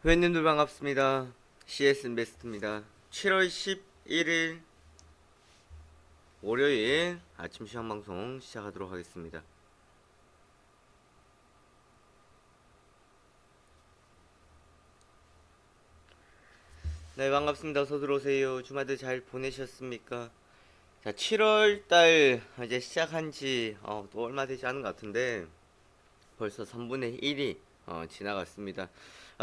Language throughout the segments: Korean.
회원님들 반갑습니다. CS 인베스트입니다. 7월 11일 월요일 아침 시황 방송 시작하도록 하겠습니다. 네, 반갑습니다. 어서 들어오세요. 주말들 잘 보내셨습니까? 자, 7월달 이제 시작한 지 또 얼마 되지 않은 것 같은데 벌써 3분의 1이 지나갔습니다.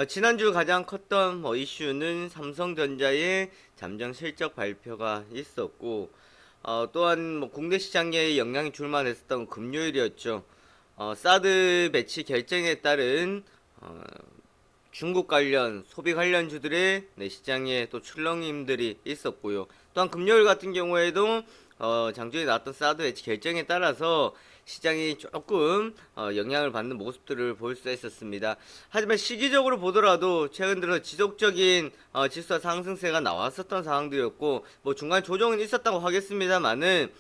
지난주 가장 컸던 이슈는 삼성전자의 잠정 실적 발표가 있었고, 또한 국내 시장에 영향이 줄만했었던 금요일이었죠. 사드 배치 결정에 따른 중국 관련 소비 관련주들의 시장에 또 출렁임들이 있었고요. 또한 금요일 같은 경우에도 장중에 나왔던 사드 배치 결정에 따라서 시장이 조금 영향을 받는 모습들을 볼 수 있었습니다. 하지만 시기적으로 보더라도 최근 들어 지속적인 지수와 상승세가 나왔었던 상황들이었고, 뭐 중간 조정은 있었다고 하겠습니다만은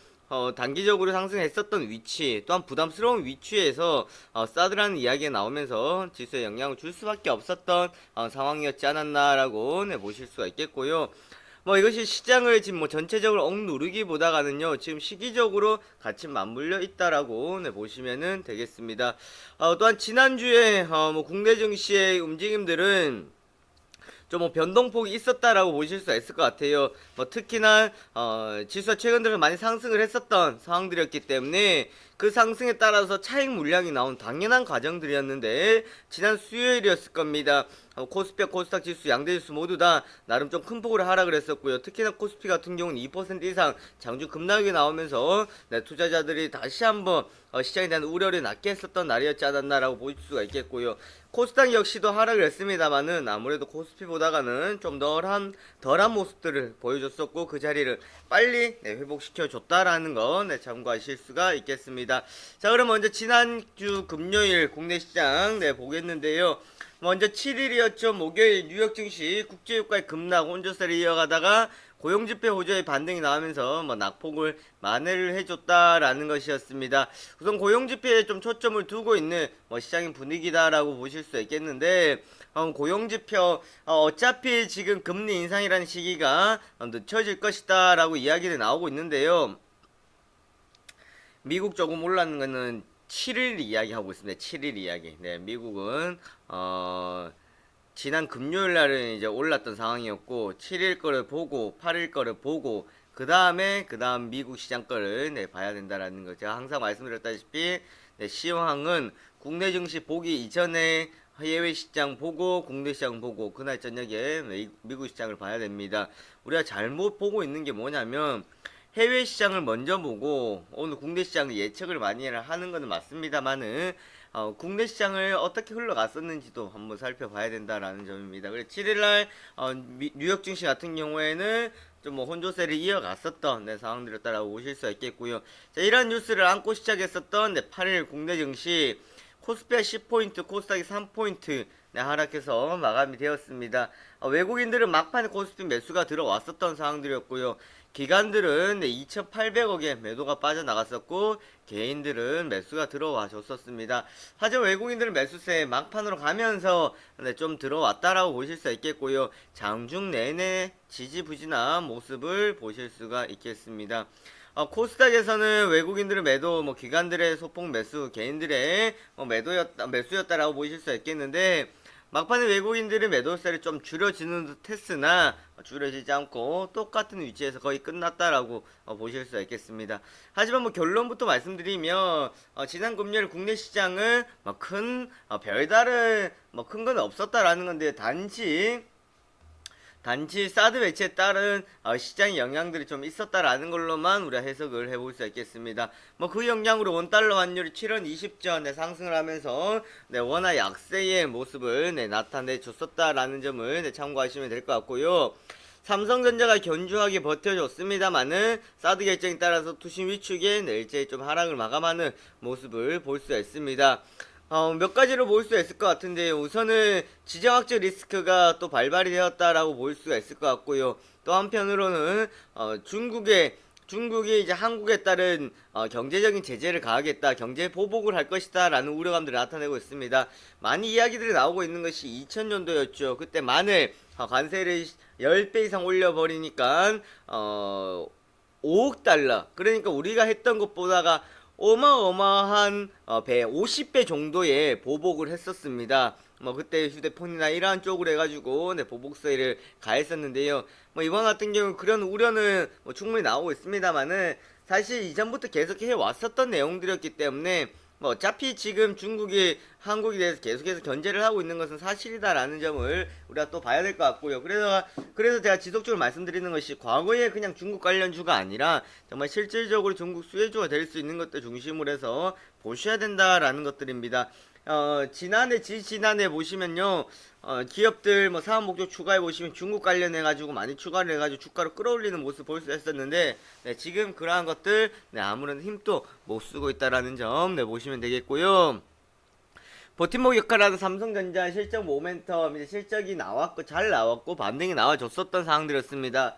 단기적으로 상승했었던 위치, 또한 부담스러운 위치에서 사드라는 이야기가 나오면서 지수에 영향을 줄 수밖에 없었던 상황이었지 않았나라고 보실 수가 있겠고요. 뭐 이것이 시장을 지금 뭐 전체적으로 억누르기보다가는요, 지금 시기적으로 같이 맞물려 있다라고 보시면은 되겠습니다. 또한 지난주에 뭐 국내 증시의 움직임들은 좀 뭐 변동폭이 있었다라고 보실 수가 있을 것 같아요. 뭐 특히나 지수가 최근 들어 많이 상승을 했었던 상황들이었기 때문에 그 상승에 따라서 차익 물량이 나온 당연한 과정들이었는데, 지난 수요일이었을 겁니다. 코스피와 코스닥 지수, 양대 지수 모두 다 나름 좀 큰 폭으로 하락을 했었고요. 특히나 코스피 같은 경우는 2% 이상 장중 급락이 나오면서 투자자들이 다시 한번 시장에 대한 우려를 낮게 했었던 날이었지 않았나라고 볼 수가 있겠고요. 코스닥 역시도 하락을 했습니다만은 아무래도 코스피보다가는 좀 덜한 모습들을 보여줬었고, 그 자리를 빨리 회복시켜 줬다라는 거 참고하실 수가 있겠습니다. 자, 그럼 먼저 지난주 금요일 국내 시장 보겠는데요. 먼저 7일이었죠. 목요일 뉴욕 증시 국제유가의 급락 혼조세를 이어가다가 고용지표 호조의 반등이 나오면서 낙폭을 만회를 해줬다라는 것이었습니다. 우선 고용지표에 좀 초점을 두고 있는 시장의 분위기다라고 보실 수 있겠는데, 고용지표 어차피 지금 금리 인상이라는 시기가 늦춰질 것이다라고 이야기를 나오고 있는데요. 미국 조금 올랐는 거는 7일 이야기하고 있습니다. 7일 이야기. 네, 미국은 지난 금요일 날은 이제 올랐던 상황이었고, 7일 거를 보고 8일 거를 보고 그 다음 미국 시장 거를 봐야 된다라는 거. 제가 항상 말씀드렸다시피 시황은 국내 증시 보기 이전에 해외 시장 보고 국내 시장 보고 그날 저녁에 미국 시장을 봐야 됩니다. 우리가 잘못 보고 있는 게 뭐냐면, 해외 시장을 먼저 보고 오늘 국내 시장을 예측을 많이 하는 것은 맞습니다만은 국내 시장을 어떻게 흘러갔었는지도 한번 살펴봐야 된다라는 점입니다. 그래서 7일날 뉴욕 증시 같은 경우에는 좀 뭐 혼조세를 이어갔었던 상황들이었다라고 보실 수 있겠고요. 자, 이런 뉴스를 안고 시작했었던 8일 국내 증시 코스피가 10포인트, 코스닥이 3포인트 하락해서 마감이 되었습니다. 외국인들은 막판에 코스피 매수가 들어왔었던 상황들이었고요. 기관들은 2,800억의 매도가 빠져나갔었고, 개인들은 매수가 들어와 줬었습니다. 하지만 외국인들은 매수세 막판으로 가면서 좀 들어왔다라고 보실 수 있겠고요. 장중 내내 지지부진한 모습을 보실 수가 있겠습니다. 코스닥에서는 외국인들의 매도, 기관들의 소폭 매수, 개인들의 매수였다라고 보실 수 있겠는데, 막판에 외국인들의 매도세를 좀 줄여지는 듯 했으나 줄여지지 않고 똑같은 위치에서 거의 끝났다라고 보실 수 있겠습니다. 하지만 결론부터 말씀드리면 지난 금요일 국내 시장은 큰 별다른 큰 건 없었다라는 건데, 단지 사드 배치에 따른 시장의 영향들이 좀 있었다라는 걸로만 우리가 해석을 해볼 수 있겠습니다. 그 영향으로 원달러 환율이 7원 20전 상승을 하면서 원화 약세의 모습을 나타내줬었다라는 점을 참고하시면 될 것 같고요. 삼성전자가 견주하게 버텨줬습니다만은 사드 결정에 따라서 투신 위축에 일제히 좀 하락을 마감하는 모습을 볼 수 있습니다. 몇 가지로 볼 수 있을 것 같은데, 우선은 지정학적 리스크가 또 발발이 되었다라고 볼 수가 있을 것 같고요. 또 한편으로는 중국의 중국이 이제 한국에 따른 경제적인 제재를 가하겠다, 경제 보복을 할 것이다 라는 우려감들을 나타내고 있습니다. 많이 이야기들이 나오고 있는 것이 2000년도였죠. 그때 마늘 관세를 10배 이상 올려버리니까 5억 달러, 그러니까 우리가 했던 것보다가 어마어마한 50배 정도의 보복을 했었습니다. 뭐 그때 휴대폰이나 이러한 쪽으로 해가지고 네, 보복세를 가했었는데요. 뭐 이번 같은 경우 그런 우려는 뭐 충분히 나오고 있습니다만은 사실 이전부터 계속 해왔었던 내용들이었기 때문에 뭐 어차피 지금 중국이 한국에 대해서 계속해서 견제를 하고 있는 것은 사실이다라는 점을 우리가 또 봐야 될 것 같고요. 그래서 제가 지속적으로 말씀드리는 것이 과거에 그냥 중국 관련주가 아니라 정말 실질적으로 중국 수혜주가 될 수 있는 것들 중심으로 해서 보셔야 된다라는 것들입니다. 지난해 보시면요, 기업들 뭐 사업 목적 추가해 보시면 중국 관련해가지고 많이 추가를 해가지고 주가를 끌어올리는 모습 볼 수 있었는데, 네, 지금 그러한 것들, 네, 아무런 힘도 못 쓰고 있다라는 점, 네, 보시면 되겠고요. 버팀목 역할을 하는 삼성전자 실적 모멘텀, 이제 실적이 나왔고, 잘 나왔고, 반등이 나와줬었던 상황들이었습니다.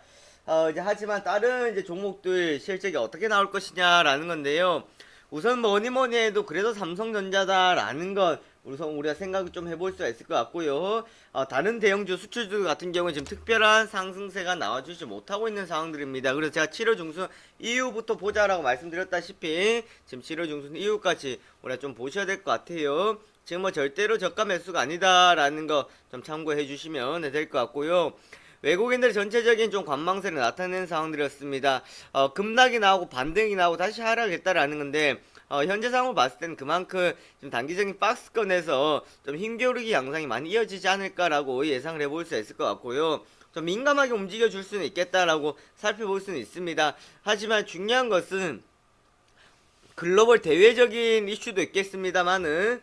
이제 하지만 다른 이제 종목들 실적이 어떻게 나올 것이냐라는 건데요. 우선 뭐니 해도 그래도 삼성전자다라는 건 우선 우리가 생각을 좀 해볼 수가 있을 것 같고요. 다른 대형주 수출주 같은 경우는 지금 특별한 상승세가 나와주지 못하고 있는 상황들입니다. 그래서 제가 7월 중순 이후부터 보자라고 말씀드렸다시피 지금 7월 중순 이후까지 우리가 좀 보셔야 될 것 같아요. 지금 뭐 절대로 저가 매수가 아니다라는 거 좀 참고해 주시면 될 것 같고요. 외국인들 전체적인 좀 관망세를 나타내는 상황들이었습니다. 급락이 나오고 반등이 나오고 다시 하락했다라는 건데, 현재 상황을 봤을 때는 그만큼 좀 단기적인 박스권에서 좀 힘겨루기 양상이 많이 이어지지 않을까라고 예상을 해볼 수 있을 것 같고요. 좀 민감하게 움직여 줄 수는 있겠다라고 살펴볼 수는 있습니다. 하지만 중요한 것은 글로벌 대외적인 이슈도 있겠습니다만은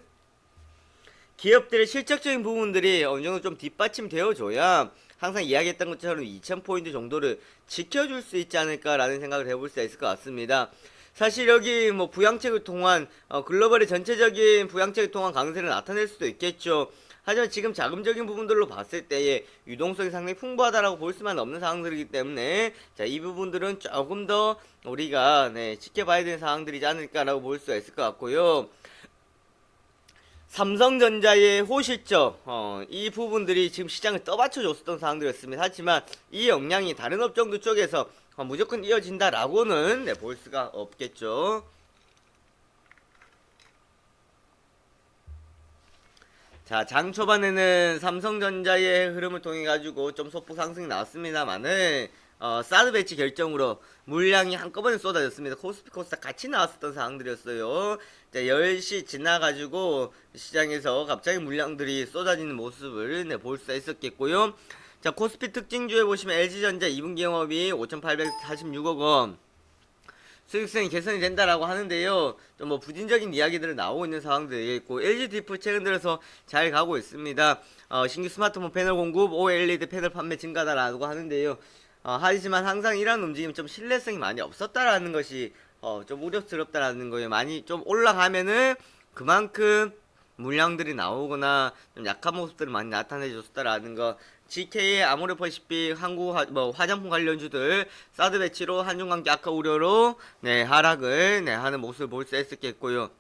기업들의 실적적인 부분들이 어느 정도 좀 뒷받침되어 줘야 항상 이야기했던 것처럼 2000포인트 정도를 지켜줄 수 있지 않을까라는 생각을 해볼 수 있을 것 같습니다. 사실 여기 뭐 부양책을 통한 글로벌의 전체적인 부양책을 통한 강세를 나타낼 수도 있겠죠. 하지만 지금 자금적인 부분들로 봤을 때의 유동성이 상당히 풍부하다라고 볼 수만 없는 상황들이기 때문에 자, 이 부분들은 조금 더 우리가 네, 지켜봐야 되는 상황들이지 않을까라고 볼 수가 있을 것 같고요. 삼성전자의 호실적 이 부분들이 지금 시장을 떠받쳐 줬었던 상황들이었습니다. 하지만 이 역량이 다른 업종들 쪽에서 무조건 이어진다라고는 네, 볼 수가 없겠죠. 자, 장 초반에는 삼성전자의 흐름을 통해 가지고 좀 소폭 상승이 나왔습니다만은 사드 배치 결정으로 물량이 한꺼번에 쏟아졌습니다. 코스피 코스닥 같이 나왔었던 상황들이었어요. 자, 10시 지나가지고 시장에서 갑자기 물량들이 쏟아지는 모습을 네, 볼 수 있었겠고요. 자, 코스피 특징주에 보시면 LG전자 2분기 영업이 5,846억 원. 수익성이 개선이 된다라고 하는데요. 좀 뭐 부진적인 이야기들을 나오고 있는 상황들이 있고 LG디프 최근 들어서 잘 가고 있습니다. 신규 스마트폰 패널 공급, OLED 패널 판매 증가다라고 하는데요. 하지만 항상 이런 움직임 좀 신뢰성이 많이 없었다라는 것이 좀 우려스럽다라는 거예요. 많이 좀 올라가면은 그만큼 물량들이 나오거나 좀 약한 모습들을 많이 나타내줬다라는 거. GK의 아모레퍼시픽 한국 화장품 관련주들 사드 배치로 한중 관계 악화 우려로 네, 하락을 네, 하는 모습을 볼 수 있었겠고요.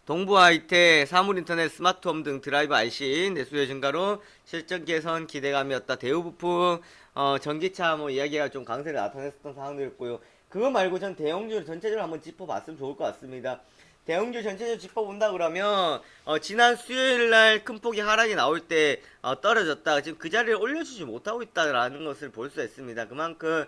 동부하이텍, 사물인터넷, 스마트홈 등 드라이브 IC 내수요 증가로 실적 개선 기대감이었다. 대우부품, 전기차 뭐 이야기가 좀 강세를 나타냈었던 상황들이었고요. 그거 말고 전 대형주 전체적으로 한번 짚어봤으면 좋을 것 같습니다. 대형주 전체적으로 짚어본다 그러면 지난 수요일날 큰 폭의 하락이 나올 때 떨어졌다. 지금 그 자리를 올려주지 못하고 있다라는 것을 볼 수 있습니다. 그만큼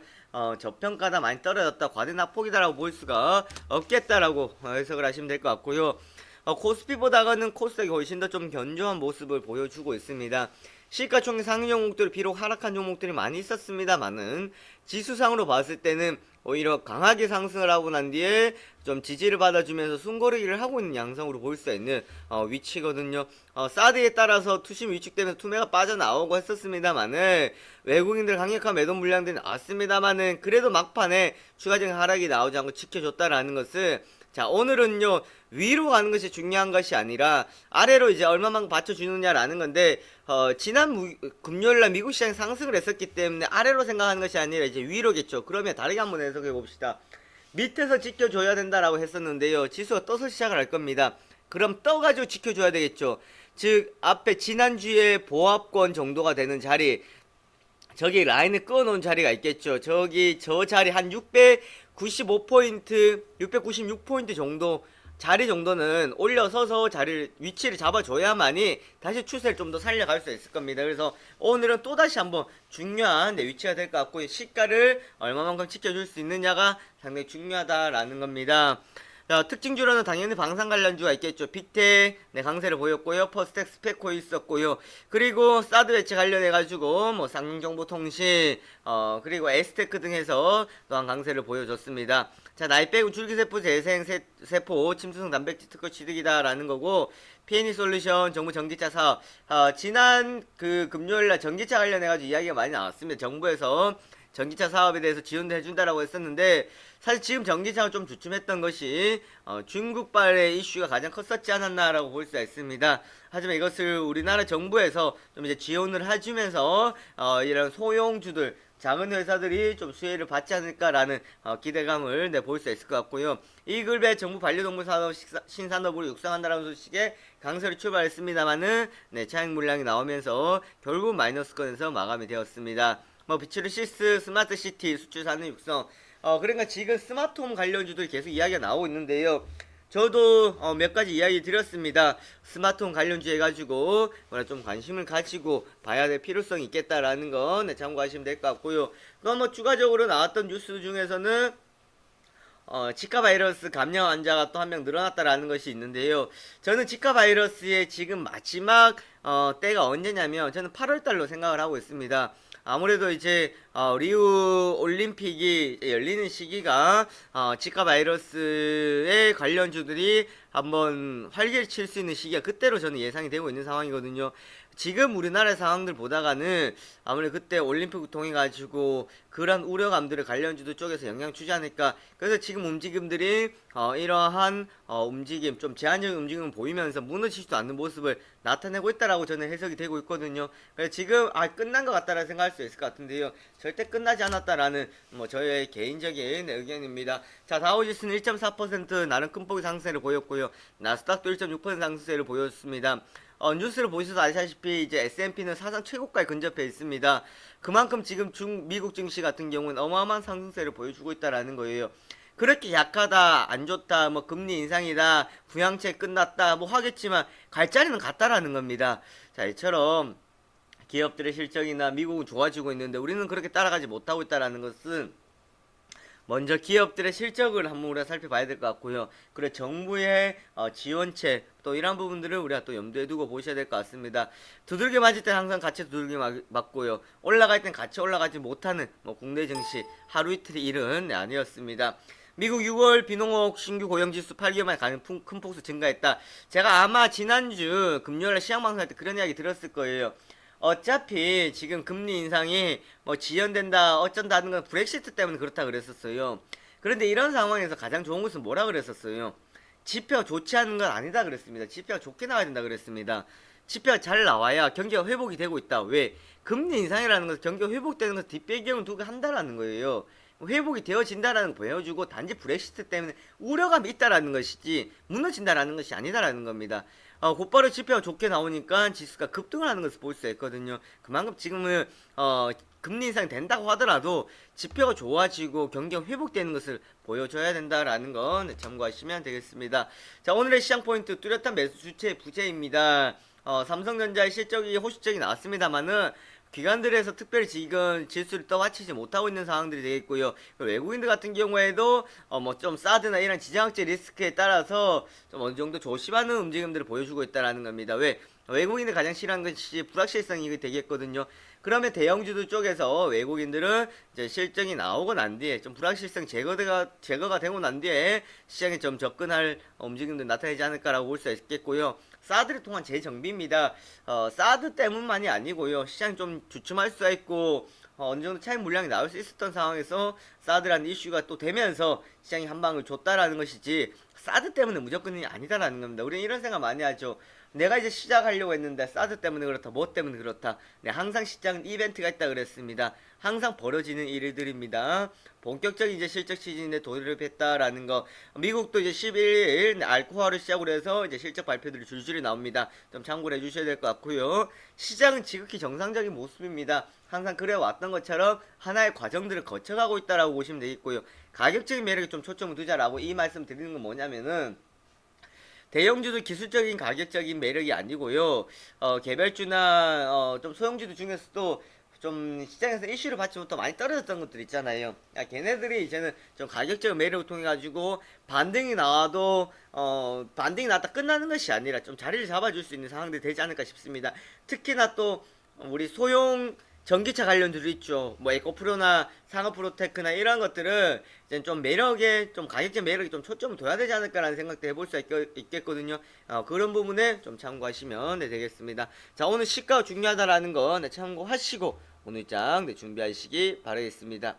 저평가다, 많이 떨어졌다, 과대 낙폭이다라고 볼 수가 없겠다라고 해석을 하시면 될 것 같고요. 코스피보다는 코스닥이 훨씬 더 좀 견조한 모습을 보여주고 있습니다. 시가총액 상위 종목들이 비록 하락한 종목들이 많이 있었습니다만은 지수상으로 봤을 때는 오히려 강하게 상승을 하고 난 뒤에 좀 지지를 받아주면서 숨고르기를 하고 있는 양상으로 볼 수 있는 위치거든요. 사드에 따라서 투심 위축되면서 투매가 빠져나오고 했었습니다만은 외국인들 강력한 매도 물량들이 나왔습니다만은 그래도 막판에 추가적인 하락이 나오지 않고 지켜줬다라는 것은 자, 오늘은요, 위로 가는 것이 중요한 것이 아니라, 아래로 이제 얼마만큼 받쳐주느냐라는 건데, 금요일날 미국 시장이 상승을 했었기 때문에, 아래로 생각하는 것이 아니라 이제 위로겠죠. 그러면 다르게 한번 해석해 봅시다. 밑에서 지켜줘야 된다라고 했었는데요. 지수가 떠서 시작을 할 겁니다. 그럼 떠가지고 지켜줘야 되겠죠. 즉, 앞에 지난주에 보합권 정도가 되는 자리, 저기 라인을 끊어놓은 자리가 있겠죠. 저기 저 자리 한 695포인트, 696포인트 정도 자리 정도는 올려서서 위치를 잡아줘야만이 다시 추세를 좀 더 살려갈 수 있을 겁니다. 그래서 오늘은 또다시 한번 중요한 위치가 될 것 같고, 시가를 얼마만큼 지켜줄 수 있느냐가 상당히 중요하다라는 겁니다. 자, 특징주로는 당연히 방산 관련주가 있겠죠. 빅텍, 네, 강세를 보였고요. 퍼스텍 스페코 있었고요. 그리고 사드 배치 관련해가지고, 뭐, 쌍정보통신, 그리고 에스테크 등 해서 또한 강세를 보여줬습니다. 자, 나이 빼고 줄기세포, 재생세포, 침투성 단백질 특허 취득이다라는 거고, PNE 솔루션, 정부 전기차 사업, 지난 금요일날 전기차 관련해가지고 이야기가 많이 나왔습니다. 정부에서 전기차 사업에 대해서 지원도 해준다라고 했었는데, 사실 지금 전기차가 좀 주춤했던 것이 중국발의 이슈가 가장 컸었지 않았나라고 볼 수가 있습니다. 하지만 이것을 우리나라 정부에서 좀 이제 지원을 해주면서 이런 소형주들, 작은 회사들이 좀 수혜를 받지 않을까라는 기대감을 볼 수 있을 것 같고요. 이글배 정부 반려동물 산업 신산업으로 육성한다라는 소식에 강세로 출발했습니다만은 차익 물량이 나오면서 결국 마이너스권에서 마감이 되었습니다. 뭐 비츠르시스, 스마트시티 수출 산업 육성, 그러니까 지금 스마트홈 관련주들 계속 이야기가 나오고 있는데요. 저도 몇 가지 이야기 드렸습니다. 스마트홈 관련주 해가지고 좀 관심을 가지고 봐야 될 필요성이 있겠다라는 건 참고하시면 될 것 같고요. 그럼 뭐 추가적으로 나왔던 뉴스 중에서는 지카 바이러스 감염 환자가 또 한 명 늘어났다라는 것이 있는데요. 저는 지카 바이러스의 지금 마지막 때가 언제냐면 저는 8월달로 생각을 하고 있습니다. 아무래도 이제 리우 올림픽이 열리는 시기가 지카 바이러스의 관련주들이 한번 활기를 칠 수 있는 시기가 그때로 저는 예상이 되고 있는 상황이거든요. 지금 우리나라 상황들 보다가는 아무래도 그때 올림픽 통해 가지고 그런 우려감들을 관련주들 쪽에서 영향 주지 않을까. 그래서 지금 움직임들이 이러한 움직임, 좀 제한적인 움직임을 보이면서 무너지지도 않는 모습을 나타내고 있다라고 저는 해석이 되고 있거든요. 그래서 지금 끝난 것 같다라고 생각할 수 있을 것 같은데요. 절대 끝나지 않았다라는 뭐 저의 개인적인 의견입니다. 자, 다우지수는 1.4% 나름 큰 폭의 상승세를 보였고요. 나스닥도 1.6% 상승세를 보였습니다. 뉴스를 보셔서 아시다시피 이제 S&P는 사상 최고가에 근접해 있습니다. 그만큼 지금 미국 증시 같은 경우는 어마어마한 상승세를 보여주고 있다라는 거예요. 그렇게 약하다, 안 좋다, 뭐 금리 인상이다, 부양책 끝났다, 뭐 하겠지만 갈 자리는 같다라는 겁니다. 자, 이처럼 기업들의 실적이나 미국은 좋아지고 있는데 우리는 그렇게 따라가지 못하고 있다라는 것은 먼저 기업들의 실적을 한번 우리가 살펴봐야 될 것 같고요. 그리고 정부의 지원책 또 이런 부분들을 우리가 또 염두에 두고 보셔야 될 것 같습니다. 두들겨 맞을 땐 항상 같이 두들겨 맞고요. 올라갈 땐 같이 올라가지 못하는 뭐 국내 증시 하루 이틀의 일은 아니었습니다. 미국 6월 비농업 신규 고용지수 8개월 만에 가는 큰 폭수 증가했다. 제가 아마 지난주 금요일에 시장방송할 때 그런 이야기 들었을 거예요. 어차피 지금 금리 인상이 뭐 지연된다 어쩐다 하는 건 브렉시트 때문에 그렇다 그랬었어요. 그런데 이런 상황에서 가장 좋은 것은 뭐라 그랬었어요? 지표가 좋지 않은 건 아니다 그랬습니다. 지표가 좋게 나와야 된다 그랬습니다. 지표가 잘 나와야 경기가 회복이 되고 있다. 왜? 금리 인상이라는 것은 경기가 회복되는 것을 뒷배경을 두고 한다라는 거예요. 회복이 되어진다라는 거 보여주고 단지 브렉시트 때문에 우려감이 있다라는 것이지 무너진다라는 것이 아니다라는 겁니다. 곧바로 지표가 좋게 나오니까 지수가 급등을 하는 것을 볼 수 있거든요. 그만큼 지금은 금리 인상이 된다고 하더라도 지표가 좋아지고 경기가 회복되는 것을 보여줘야 된다라는 건 참고하시면 되겠습니다. 자, 오늘의 시장 포인트 뚜렷한 매수 주체 부재입니다. 삼성전자의 실적이 호실적이 나왔습니다만은 기관들에서 특별히 지금 지수를 떠받치지 못하고 있는 상황들이 되겠고요. 외국인들 같은 경우에도 뭐 좀 사드나 이런 지정학적 리스크에 따라서 좀 어느 정도 조심하는 움직임들을 보여주고 있다라는 겁니다. 왜? 외국인들 가장 싫어하는 것이 불확실성이 되겠거든요. 그러면 대형주들 쪽에서 외국인들은 이제 실적이 나오고 난 뒤에 좀 불확실성 제거가 되고 난 뒤에 시장에 좀 접근할 움직임들 나타나지 않을까라고 볼 수 있겠고요. 사드를 통한 재정비입니다. 사드 때문만이 아니고요. 시장이 좀 주춤할 수가 있고 어느 정도 차익 물량이 나올 수 있었던 상황에서 사드라는 이슈가 또 되면서 시장이 한 방을 줬다라는 것이지 사드 때문에 무조건이 아니다라는 겁니다. 우리는 이런 생각 많이 하죠. 내가 이제 시작하려고 했는데 사드 때문에 그렇다, 뭐 때문에 그렇다. 네, 항상 시장은 이벤트가 있다 그랬습니다. 항상 벌어지는 일들입니다. 본격적인 이제 실적 시즌에 돌입했다라는 거. 미국도 이제 11일 알코올을 시작으로 해서 이제 실적 발표들이 줄줄이 나옵니다. 좀 참고를 해주셔야 될 것 같고요. 시장은 지극히 정상적인 모습입니다. 항상 그래 왔던 것처럼 하나의 과정들을 거쳐가고 있다라고 보시면 되겠고요. 가격적인 매력에 좀 초점을 두자라고 이 말씀 드리는 건 뭐냐면은, 대형주도 기술적인 가격적인 매력이 아니고요. 개별주나 좀 소형주도 중에서도 좀 시장에서 이슈를 받지 못해 많이 떨어졌던 것들 있잖아요. 걔네들이 이제는 좀 가격적인 매력을 통해 가지고 반등이 나와도 반등이 나왔다 끝나는 것이 아니라 좀 자리를 잡아줄 수 있는 상황들이 되지 않을까 싶습니다. 특히나 또 우리 소형 전기차 관련주도 있죠. 뭐 에코프로나 상업프로테크나 이런 것들은 이제 좀 매력에, 좀 가격적 매력에 좀 초점을 둬야 되지 않을까라는 생각도 해볼 수 있겠거든요. 그런 부분에 좀 참고하시면 네, 되겠습니다. 자, 오늘 시가가 중요하다라는 거 네, 참고하시고 오늘 장 네, 준비하시기 바라겠습니다.